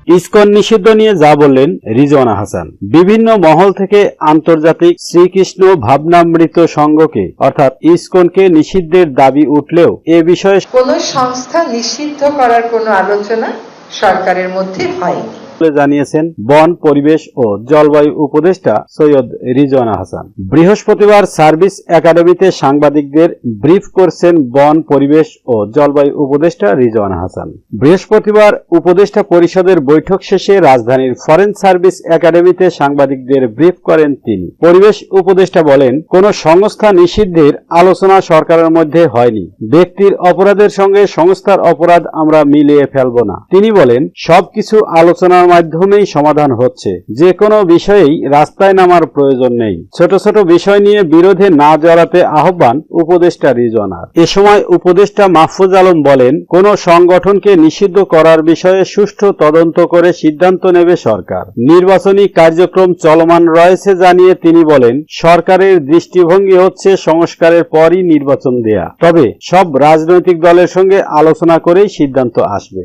ISKCON নিষিদ্ধ নিয়ে যা বললেন রিজওয়ানা হাসান। বিভিন্ন মহল থেকে আন্তর্জাতিক শ্রীকৃষ্ণ ভাবনামৃত সংঘকে অর্থাৎ ইসকনকে নিষিদ্ধের দাবি উঠলেও এ বিষয়ে কোন সংস্থা নিষিদ্ধ করার কোনো আলোচনা সরকারের মধ্যে হয়নি বলে জানিয়েছেন বন, পরিবেশ ও জলবায়ু উপদেষ্টা সৈয়দ রিজওয়ানা হাসান। বৃহস্পতিবার সার্ভিস একাডেমিতে সাংবাদিকদের ব্রিফ করছেন বন, পরিবেশ ও জলবায়ু উপদেষ্টা রিজওয়ানা হাসান। বৃহস্পতিবার উপদেষ্টা পরিষদের বৈঠক শেষে রাজধানীর ফরেন সার্ভিস একাডেমিতে সাংবাদিকদের ব্রিফ করেন তিনি। পরিবেশ উপদেষ্টা বলেন, কোন সংস্থা নিষিদ্ধের আলোচনা সরকারের মধ্যে হয়নি। ব্যক্তির অপরাধের সঙ্গে সংস্থার অপরাধ আমরা মিলিয়ে ফেলব না। তিনি বলেন, সবকিছু আলোচনার মাধ্যমেই সমাধান হচ্ছে, যে কোনো বিষয়েই রাস্তায় নামার প্রয়োজন নেই। ছোট ছোট বিষয় নিয়ে বিরোধে না জড়াতে আহ্বান উপদেষ্টা রিজওয়ানার। এ সময় উপদেষ্টা মাহফুজ আলম বলেন, কোন সংগঠনকে নিষিদ্ধ করার বিষয়ে সুষ্ঠু তদন্ত করে সিদ্ধান্ত নেবে সরকার। নির্বাচনী কার্যক্রম চলমান রয়েছে জানিয়ে তিনি বলেন, সরকারের দৃষ্টিভঙ্গি হচ্ছে সংস্কারের পরই নির্বাচন দেয়া, তবে সব রাজনৈতিক দলের সঙ্গে আলোচনা করেই সিদ্ধান্ত আসবে।